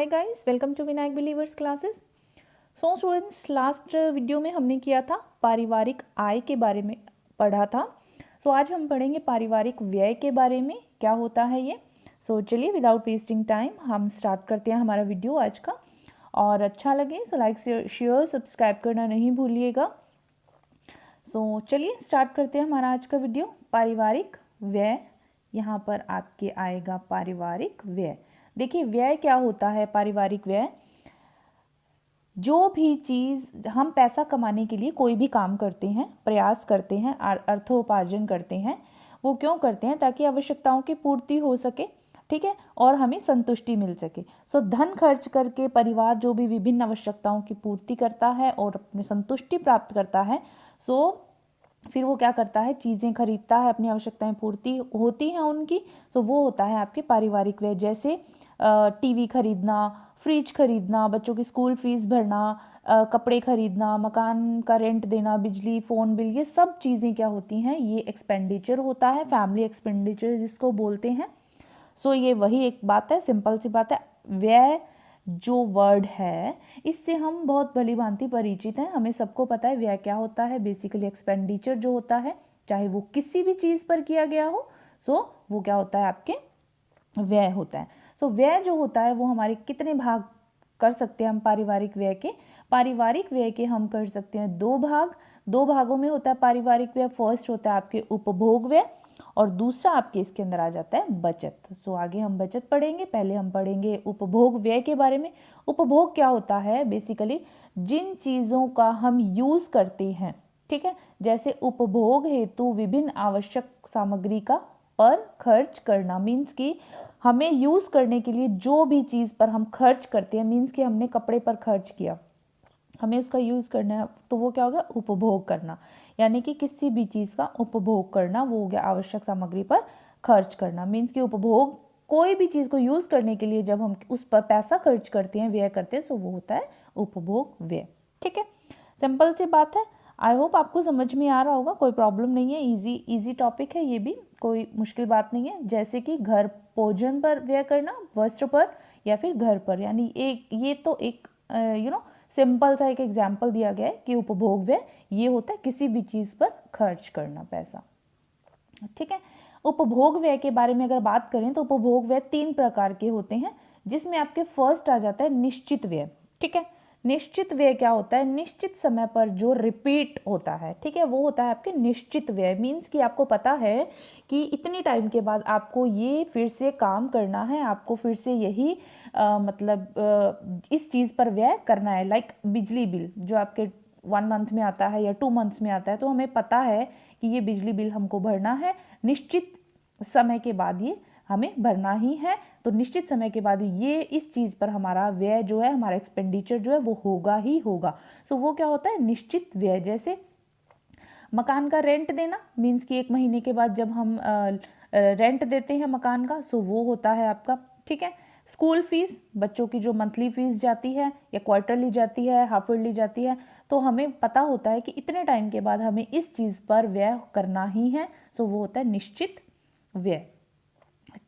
Hi guys, welcome to Vinayak believers classes. So students, last video में हमने किया था पारिवारिक आय के बारे में पढ़ा था। सो आज हम पढ़ेंगे पारिवारिक व्यय के बारे में, क्या होता है ये। सो चलिए विदाउट वेस्टिंग टाइम हम स्टार्ट करते हैं हमारा वीडियो आज का। और अच्छा लगे सो लाइक शेयर सब्सक्राइब करना नहीं भूलिएगा। सो चलिए स्टार्ट करते हैं हमारा आज का वीडियो। पारिवारिक व्यय, यहाँ पर आपके आएगा पारिवारिक व्यय। देखिए व्यय क्या होता है। पारिवारिक व्यय, जो भी चीज़ हम पैसा कमाने के लिए कोई भी काम करते हैं, प्रयास करते हैं, अर्थोपार्जन करते हैं, वो क्यों करते हैं? ताकि आवश्यकताओं की पूर्ति हो सके, ठीक है, और हमें संतुष्टि मिल सके। सो धन खर्च करके परिवार जो भी विभिन्न आवश्यकताओं की पूर्ति करता है और अपनी संतुष्टि प्राप्त करता है, सो फिर वो क्या करता है, चीज़ें खरीदता है, अपनी आवश्यकताएं पूर्ति होती हैं उनकी। सो वो होता है आपके पारिवारिक व्यय। जैसे टीवी खरीदना, फ्रिज खरीदना, बच्चों की स्कूल फीस भरना, कपड़े खरीदना, मकान का रेंट देना, बिजली फ़ोन बिल, ये सब चीज़ें क्या होती हैं, ये एक्सपेंडिचर होता है, फैमिली एक्सपेंडिचर जिसको बोलते हैं। सो ये वही एक बात है, सिंपल सी बात है। व्यय जो वर्ड है, इससे हम बहुत भली भांति परिचित हैं, हमें सबको पता है व्यय क्या होता है। बेसिकली एक्सपेंडिचर जो होता है, चाहे वो किसी भी चीज़ पर किया गया हो, सो वो क्या होता है, आपके व्यय होता है। सो व्यय जो होता है वो हमारे कितने भाग कर सकते हैं हम पारिवारिक व्यय के? पारिवारिक व्यय के हम कर सकते हैं दो भाग। दो भागों में होता है पारिवारिक व्यय। फर्स्ट होता है आपके उपभोग व्यय और दूसरा आपके इसके अंदर आ जाता है बचत। सो आगे हम बचत पढ़ेंगे, पहले हम पढ़ेंगे उपभोग व्यय के बारे में। उपभोग क्या होता है? बेसिकली जिन चीज़ों का हम यूज़ करते हैं, ठीक है, जैसे उपभोग हेतु विभिन्न आवश्यक सामग्री का पर खर्च करना, मीन्स कि हमें यूज़ करने के लिए जो भी चीज़ पर हम खर्च करते हैं, मीन्स कि हमने कपड़े पर खर्च किया, हमें उसका यूज़ करना है, तो वो क्या हो गया, उपभोग करना। यानी कि किसी भी चीज़ का उपभोग करना, वो हो गया आवश्यक सामग्री पर खर्च करना। मीन्स कि उपभोग, कोई भी चीज़ को यूज़ करने के लिए जब हम उस पर पैसा खर्च करते हैं, व्यय करते हैं, तो वो होता है उपभोग व्यय। ठीक है, सिंपल सी बात है। आई होप आपको समझ में आ रहा होगा, कोई प्रॉब्लम नहीं है, इजी टॉपिक है ये भी, कोई मुश्किल बात नहीं है। जैसे कि घर भोजन पर व्यय करना, वस्त्र पर, या फिर घर पर, यानी एक ये तो एक सिंपल सा एक एग्जाम्पल दिया गया है कि उपभोग व्यय ये होता है किसी भी चीज़ पर खर्च करना पैसा। ठीक है, उपभोग व्यय के बारे में अगर बात करें तो उपभोग व्यय 3 प्रकार के होते हैं, जिसमें आपके फर्स्ट आ जाता है निश्चित व्यय। ठीक है, निश्चित व्यय क्या होता है? निश्चित समय पर जो रिपीट होता है, ठीक है, वो होता है आपके निश्चित व्यय। मीन्स कि आपको पता है कि इतने टाइम के बाद आपको ये फिर से काम करना है, आपको फिर से यही इस चीज़ पर व्यय करना है। लाइक बिजली बिल जो आपके 1 मंथ में आता है या 2 मंथ्स में आता है, तो हमें पता है कि ये बिजली बिल हमको भरना है, निश्चित समय के बाद ये हमें भरना ही है। तो निश्चित समय के बाद ये इस चीज़ पर हमारा व्यय जो है, हमारा एक्सपेंडिचर जो है वो होगा ही होगा। सो वो क्या होता है, निश्चित व्यय। जैसे मकान का रेंट देना, मीन्स कि 1 महीने के बाद जब हम रेंट देते हैं मकान का, सो वो होता है आपका। ठीक है, स्कूल फीस, बच्चों की जो मंथली फीस जाती है या क्वार्टरली जाती है, हाफ ईयरली जाती है, तो हमें पता होता है कि इतने टाइम के बाद हमें इस चीज़ पर व्यय करना ही है। सो वो होता है निश्चित व्यय।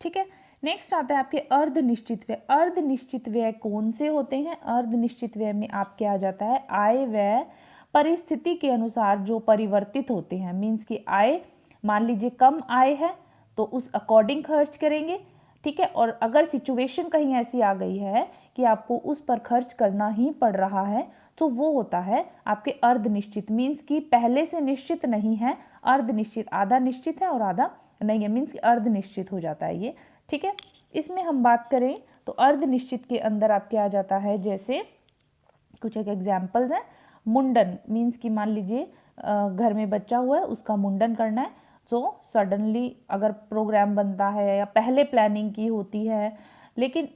ठीक है, नेक्स्ट आता है आपके अर्धनिश्चित व्यय। अर्धनिश्चित व्यय कौन से होते हैं? अर्धनिश्चित व्यय में आपके आ जाता है आय व्यय परिस्थिति के अनुसार जो परिवर्तित होते हैं। मीन्स कि आय, मान लीजिए कम आय है तो उस अकॉर्डिंग खर्च करेंगे, ठीक है, और अगर सिचुएशन कहीं ऐसी आ गई है कि आपको उस पर खर्च करना ही पड़ रहा है, तो वो होता है आपके अर्धनिश्चित। मीन्स कि पहले से निश्चित नहीं है, अर्धनिश्चित, आधा निश्चित है और आधा नहीं है, मीन्स कि अर्धनिश्चित हो जाता है ये। ठीक है, इसमें हम बात करें तो अर्धनिश्चित के अंदर आपके आ जाता है, जैसे कुछ एक एग्जाम्पल्स हैं। मुंडन, मीन्स कि मान लीजिए घर में बच्चा हुआ है, उसका मुंडन करना है, सो सडनली अगर प्रोग्राम बनता है या पहले प्लानिंग की होती है, लेकिन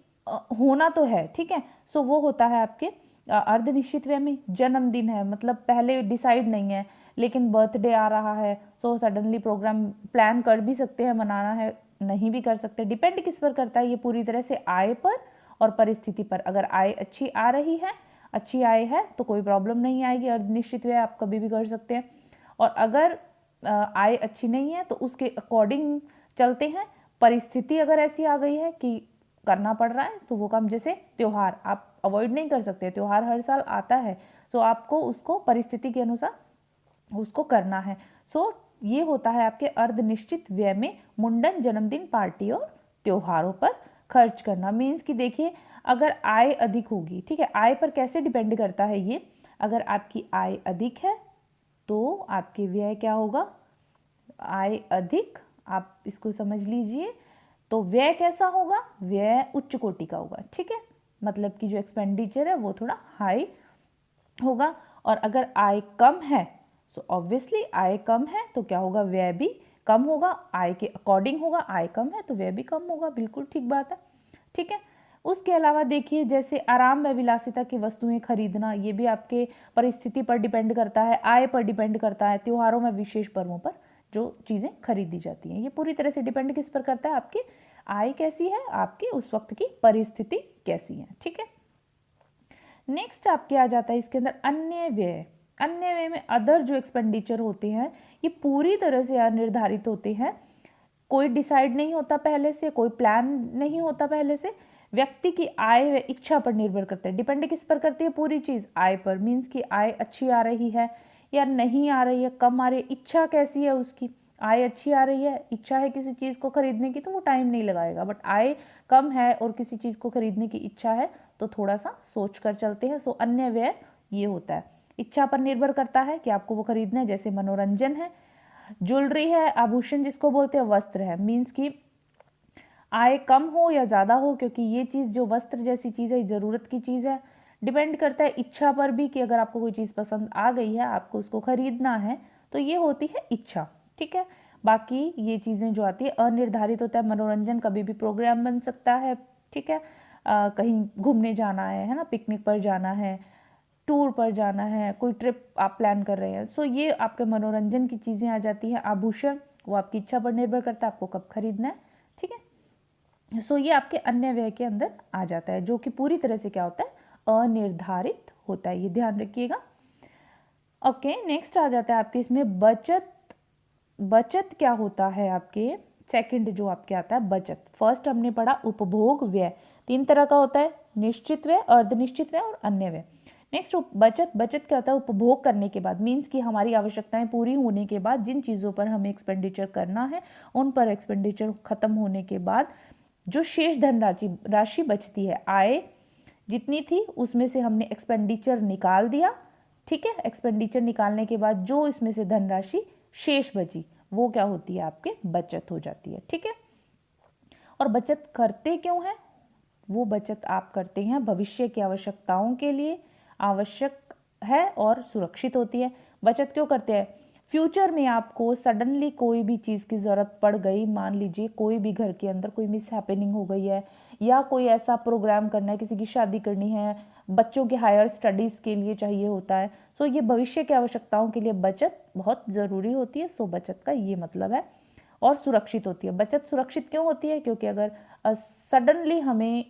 होना तो है, ठीक है, सो वो होता है आपके अर्धनिश्चित व्यय में। जन्मदिन है, मतलब पहले डिसाइड नहीं है, लेकिन बर्थडे आ रहा है, सो सडनली प्रोग्राम प्लान कर भी सकते हैं, मनाना है, नहीं भी कर सकते, डिपेंड किस पर करता है, ये पूरी तरह से आय पर और परिस्थिति पर। अगर आय अच्छी आ रही है, अच्छी आय है, तो कोई प्रॉब्लम नहीं आएगी, अर्धनिश्चित व्यय आप कभी भी कर सकते हैं। और अगर आय अच्छी नहीं है तो उसके अकॉर्डिंग चलते हैं। परिस्थिति अगर ऐसी आ गई है कि करना पड़ रहा है तो वो काम, जैसे त्योहार आप अवॉइड नहीं कर सकते, त्योहार हर साल आता है, सो आपको उसको परिस्थिति के अनुसार उसको करना है। सो ये होता है आपके अर्धनिश्चित व्यय में मुंडन, जन्मदिन, पार्टी और त्योहारों पर खर्च करना। मीन्स कि देखिए, अगर आय अधिक होगी, ठीक है, आय पर कैसे डिपेंड करता है ये, अगर आपकी आय अधिक है तो आपके व्यय क्या होगा, आय अधिक, आप इसको समझ लीजिए, तो व्यय कैसा होगा, व्यय उच्च कोटि का होगा, ठीक है, मतलब कि जो एक्सपेंडिचर है वो थोड़ा हाई होगा। और अगर आय कम है, सो ऑब्वियसली आय कम है तो क्या होगा, व्यय भी कम होगा, आय के अकॉर्डिंग होगा, आय कम है तो व्यय भी कम होगा, बिल्कुल ठीक बात है, ठीक है। उसके अलावा देखिए, जैसे आराम व विलासिता की वस्तुएं खरीदना, ये भी आपके परिस्थिति पर डिपेंड करता है, आय पर डिपेंड करता है, त्योहारों में विशेष पर्वों पर जो चीज़ें खरीदी जाती हैं, ये पूरी तरह से डिपेंड किस पर करता है, आपकी आय कैसी है, आपकी उस वक्त की परिस्थिति कैसी है, ठीक है। नेक्स्ट आपके आ जाता है इसके अंदर अन्य व्यय। अन्य व्यय में अदर जो एक्सपेंडिचर होते हैं ये पूरी तरह से अनिर्धारित होते हैं, कोई डिसाइड नहीं होता पहले से, कोई प्लान नहीं होता पहले से, व्यक्ति की आय व इच्छा पर निर्भर करते हैं। डिपेंड किस पर करती है पूरी चीज़, आय पर। मीन्स कि आय अच्छी आ रही है या नहीं आ रही है, कम आ रही है, इच्छा कैसी है उसकी, आय अच्छी आ रही है, इच्छा है किसी चीज़ को खरीदने की तो वो टाइम नहीं लगाएगा, बट आय कम है और किसी चीज़ को खरीदने की इच्छा है तो थोड़ा सा सोच कर चलते हैं। सो अन्य व्यय ये होता है, इच्छा पर निर्भर करता है कि आपको वो खरीदना है, जैसे मनोरंजन है, ज्वेलरी है, आभूषण जिसको बोलते हैं, वस्त्र है। मीन्स कि आय कम हो या ज़्यादा हो, क्योंकि ये चीज़ जो वस्त्र जैसी चीज़ है ज़रूरत की चीज़ है, डिपेंड करता है इच्छा पर भी, कि अगर आपको कोई चीज़ पसंद आ गई है, आपको उसको खरीदना है, तो ये होती है इच्छा, ठीक है। बाकी ये चीज़ें जो आती है अनिर्धारित होता है, मनोरंजन कभी भी प्रोग्राम बन सकता है, ठीक है, कहीं घूमने जाना है ना, पिकनिक पर जाना है, टूर पर जाना है, कोई ट्रिप आप प्लान कर रहे हैं, सो ये आपके मनोरंजन की चीज़ें आ जाती हैं। आभूषण वो आपकी इच्छा पर निर्भर करता है आपको कब खरीदना है, ठीक है। सो ये आपके अन्य व्यय के अंदर आ जाता है, जो कि पूरी तरह से क्या होता है, अनिर्धारित होता है, ये ध्यान रखिएगा। ओके, नेक्स्ट आ जाता है आपके इसमें बचत। बचत क्या होता है आपके, सेकंड जो आपके आता है बचत। फर्स्ट हमने पढ़ा उपभोग व्यय, तीन तरह का होता है, निश्चित व्यय, अर्धनिश्चित व्यय और अन्य व्यय। नेक्स्ट बचत। बचत क्या होता है, उपभोग करने के बाद, मीन्स कि हमारी आवश्यकताएं पूरी होने के बाद जिन चीज़ों पर हमें एक्सपेंडिचर करना है उन पर एक्सपेंडिचर खत्म होने के बाद जो शेष राशि बचती है, आय जितनी थी उसमें से हमने एक्सपेंडिचर निकाल दिया, ठीक है, एक्सपेंडिचर निकालने के बाद जो इसमें से धनराशि शेष बची वो क्या होती है, आपके बचत हो जाती है, ठीक है। और बचत करते क्यों हैं, वो बचत आप करते हैं भविष्य की आवश्यकताओं के लिए, आवश्यक है और सुरक्षित होती है। बचत क्यों करते हैं, फ्यूचर में आपको सडनली कोई भी चीज़ की ज़रूरत पड़ गई, मान लीजिए कोई भी घर के अंदर कोई मिस हैपनिंग हो गई है, या कोई ऐसा प्रोग्राम करना है, किसी की शादी करनी है, बच्चों के हायर स्टडीज़ के लिए चाहिए होता है, सो ये भविष्य की आवश्यकताओं के लिए बचत बहुत ज़रूरी होती है। सो बचत का ये मतलब है, और सुरक्षित होती है। बचत सुरक्षित क्यों होती है, क्योंकि अगर सडनली हमें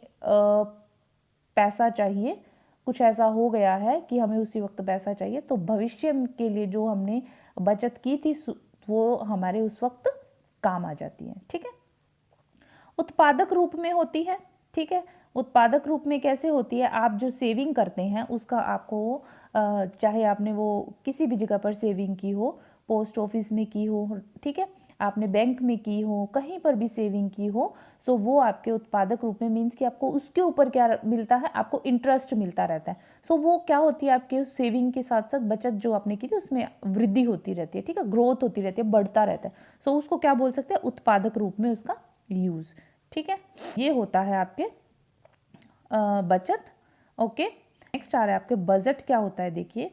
पैसा चाहिए, कुछ ऐसा हो गया है कि हमें उसी वक्त पैसा चाहिए, तो भविष्य के लिए जो हमने बचत की थी वो हमारे उस वक्त काम आ जाती है, ठीक है। उत्पादक रूप में होती है, ठीक है। उत्पादक रूप में कैसे होती है, आप जो सेविंग करते हैं उसका आपको, चाहे आपने वो किसी भी जगह पर सेविंग की हो, पोस्ट ऑफिस में की हो, ठीक है, आपने बैंक में की हो, कहीं पर भी सेविंग की हो, सो वो आपके उत्पादक रूप में, मीन्स कि आपको उसके ऊपर क्या मिलता है, आपको इंटरेस्ट मिलता रहता है। सो वो क्या होती है, आपके उस सेविंग के साथ साथ बचत जो आपने की थी उसमें वृद्धि होती रहती है, ठीक है, ग्रोथ होती रहती है, बढ़ता रहता है। सो उसको क्या बोल सकते हैं, उत्पादक रूप में उसका यूज, ठीक है। ये होता है आपके बचत। ओके, नेक्स्ट आ रहा है आपके बजट। क्या होता है, देखिए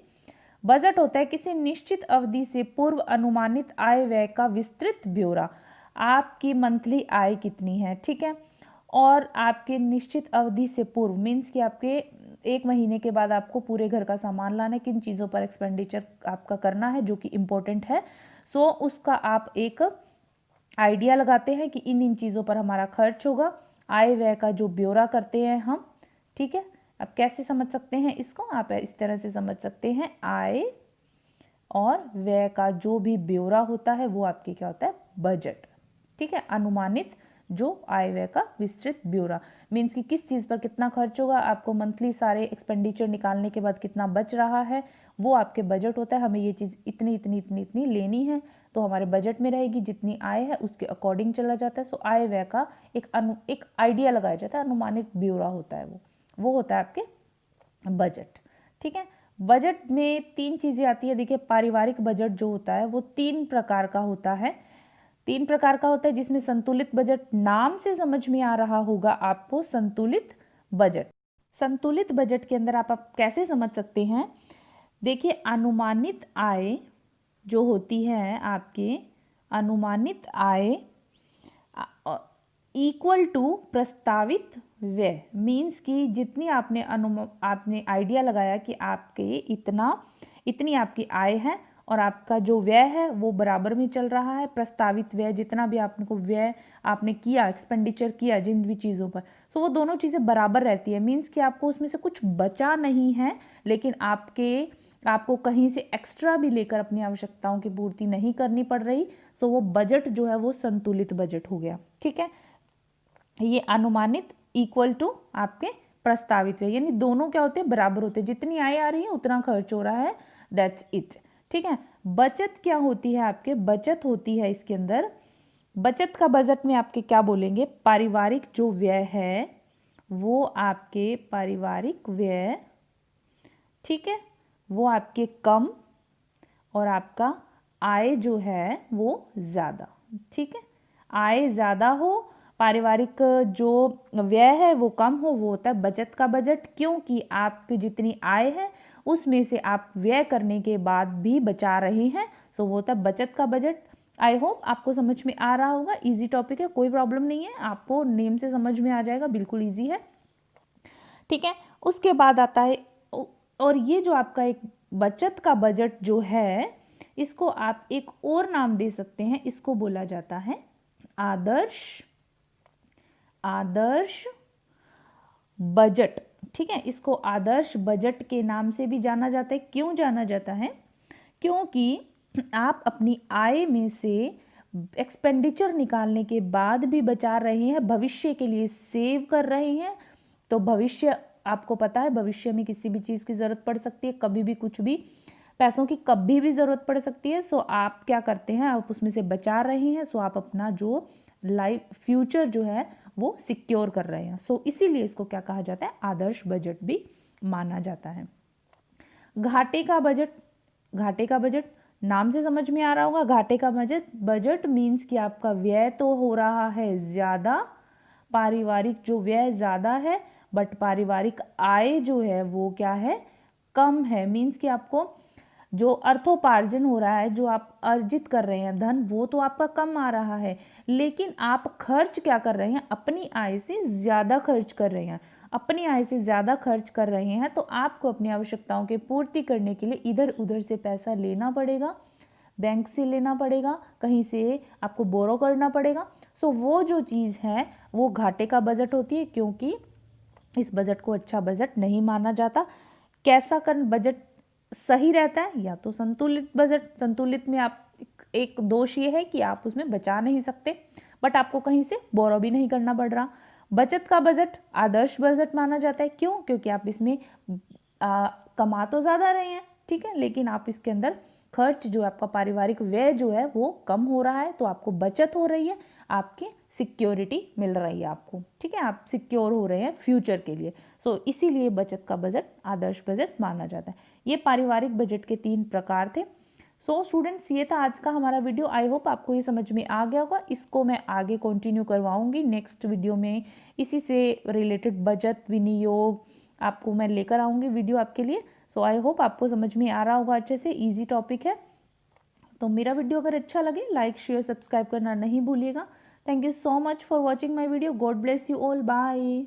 बजट होता है किसी निश्चित अवधि से पूर्व अनुमानित आय व्यय का विस्तृत ब्यौरा। आपकी मंथली आय कितनी है, ठीक है, और आपके निश्चित अवधि से पूर्व मीन्स कि आपके एक महीने के बाद आपको पूरे घर का सामान लाना है, किन चीज़ों पर एक्सपेंडिचर आपका करना है जो कि इम्पोर्टेंट है, सो उसका आप एक आइडिया लगाते हैं कि इन इन चीज़ों पर हमारा खर्च होगा। आय व्यय का जो ब्यौरा करते हैं हम, ठीक है। अब कैसे समझ सकते हैं इसको, आप इस तरह से समझ सकते हैं, आय और व्यय का जो भी ब्यौरा होता है वो आपके क्या होता है, बजट, ठीक है, अनुमानित जो आय व्यय का विस्तृत ब्यौरा, मीन्स कि किस चीज़ पर कितना खर्च होगा, आपको मंथली सारे एक्सपेंडिचर निकालने के बाद कितना बच रहा है, वो आपके बजट होता है। हमें ये चीज़ इतनी इतनी इतनी इतनी लेनी है तो हमारे बजट में रहेगी, जितनी आय है उसके अकॉर्डिंग चला जाता है। सो आय व्यय का एक आइडिया लगाया जाता है, अनुमानित ब्यौरा होता है वो होता है आपके बजट। ठीक है, बजट में 3 चीज़ें आती है। देखिए, पारिवारिक बजट जो होता है वो 3 प्रकार का होता है। 3 प्रकार का होता है, जिसमें संतुलित बजट, नाम से समझ में आ रहा होगा आपको संतुलित बजट। संतुलित बजट के अंदर आप कैसे समझ सकते हैं, देखिए अनुमानित आय जो होती है आपके, अनुमानित आय इक्वल टू प्रस्तावित व्यय, मीन्स कि जितनी आपने आइडिया लगाया कि आपके इतनी आपकी आय है और आपका जो व्यय है वो बराबर में चल रहा है। प्रस्तावित व्यय, जितना भी आपको व्यय आपने किया, एक्सपेंडिचर किया जिन भी चीज़ों पर, सो वो दोनों चीज़ें बराबर रहती है। मीन्स कि आपको उसमें से कुछ बचा नहीं है, लेकिन आपको कहीं से एक्स्ट्रा भी लेकर अपनी आवश्यकताओं की पूर्ति नहीं करनी पड़ रही। सो वो बजट जो है वो संतुलित बजट हो गया। ठीक है, ये अनुमानित इक्वल टू आपके प्रस्तावित व्यय, यानी दोनों क्या होते हैं, बराबर होते हैं। जितनी आय आ रही है उतना खर्च हो रहा है, दैट्स इट। ठीक है, बचत क्या होती है आपके, बचत होती है इसके अंदर, बचत का बजट में आपके क्या बोलेंगे, पारिवारिक जो व्यय है वो आपके पारिवारिक व्यय, ठीक है, वो आपके कम और आपका आय जो है वो ज़्यादा। ठीक है, आय ज़्यादा हो, पारिवारिक जो व्यय है वो कम हो, वो होता है बचत का बजट। क्योंकि आपकी जितनी आय है उसमें से आप व्यय करने के बाद भी बचा रहे हैं, सो वो होता है बचत का बजट। आई होप आपको समझ में आ रहा होगा, इजी टॉपिक है, कोई प्रॉब्लम नहीं है, आपको नेम से समझ में आ जाएगा, बिल्कुल इजी है। ठीक है, उसके बाद आता है, और ये जो आपका एक बचत का बजट जो है, इसको आप एक और नाम दे सकते हैं, इसको बोला जाता है आदर्श बजट। ठीक है, इसको आदर्श बजट के नाम से भी जाना जाता है। क्यों जाना जाता है, क्योंकि आप अपनी आय में से एक्सपेंडिचर निकालने के बाद भी बचा रहे हैं, भविष्य के लिए सेव कर रहे हैं। तो भविष्य, आपको पता है भविष्य में किसी भी चीज़ की ज़रूरत पड़ सकती है, कभी भी कुछ भी, पैसों की कभी भी ज़रूरत पड़ सकती है। सो आप क्या करते हैं, आप उसमें से बचा रहे हैं, सो आप अपना जो लाइफ फ्यूचर जो है वो सिक्योर कर रहे हैं। सो इसीलिए इसको क्या कहा जाता है, आदर्श बजट भी माना जाता है। घाटे का बजट नाम से समझ में आ रहा होगा। घाटे का बजट मीन्स कि आपका व्यय तो हो रहा है ज़्यादा, पारिवारिक जो व्यय ज़्यादा है, बट पारिवारिक आय जो है वो क्या है, कम है। मीन्स कि आपको जो अर्थोपार्जन हो रहा है, जो आप अर्जित कर रहे हैं धन, वो तो आपका कम आ रहा है, लेकिन आप खर्च क्या कर रहे हैं, अपनी आय से ज़्यादा खर्च कर रहे हैं। अपनी आय से ज़्यादा खर्च कर रहे हैं तो आपको अपनी आवश्यकताओं की पूर्ति करने के लिए इधर उधर से पैसा लेना पड़ेगा, बैंक से लेना पड़ेगा, कहीं से आपको बोरो करना पड़ेगा। सो वो जो चीज़ है वो घाटे का बजट होती है, क्योंकि इस बजट को अच्छा बजट नहीं माना जाता। कैसा कर बजट सही रहता है, या तो संतुलित बजट। संतुलित में आप एक दोष ये है कि आप उसमें बचा नहीं सकते, बट आपको कहीं से बोरो भी नहीं करना पड़ रहा। बचत का बजट आदर्श बजट माना जाता है। क्यों, क्योंकि आप इसमें कमा तो ज़्यादा रहे हैं, ठीक है, लेकिन आप इसके अंदर खर्च जो आपका पारिवारिक व्यय जो है वो कम हो रहा है, तो आपको बचत हो रही है, आपकी सिक्योरिटी मिल रही है आपको। ठीक है, आप सिक्योर हो रहे हैं फ्यूचर के लिए। सो इसीलिए बचत का बजट आदर्श बजट माना जाता है। ये पारिवारिक बजट के 3 प्रकार थे। सो स्टूडेंट्स, ये था आज का हमारा वीडियो। आई होप आपको ये समझ में आ गया होगा। इसको मैं आगे कंटिन्यू करवाऊंगी नेक्स्ट वीडियो में, इसी से रिलेटेड बचत विनियोग आपको मैं लेकर आऊँगी वीडियो आपके लिए। सो आई होप आपको समझ में आ रहा होगा अच्छे से, ईजी टॉपिक है। तो मेरा वीडियो अगर अच्छा लगे, लाइक शेयर सब्सक्राइब करना नहीं भूलिएगा। Thank you so much for watching my video. God bless you all, bye.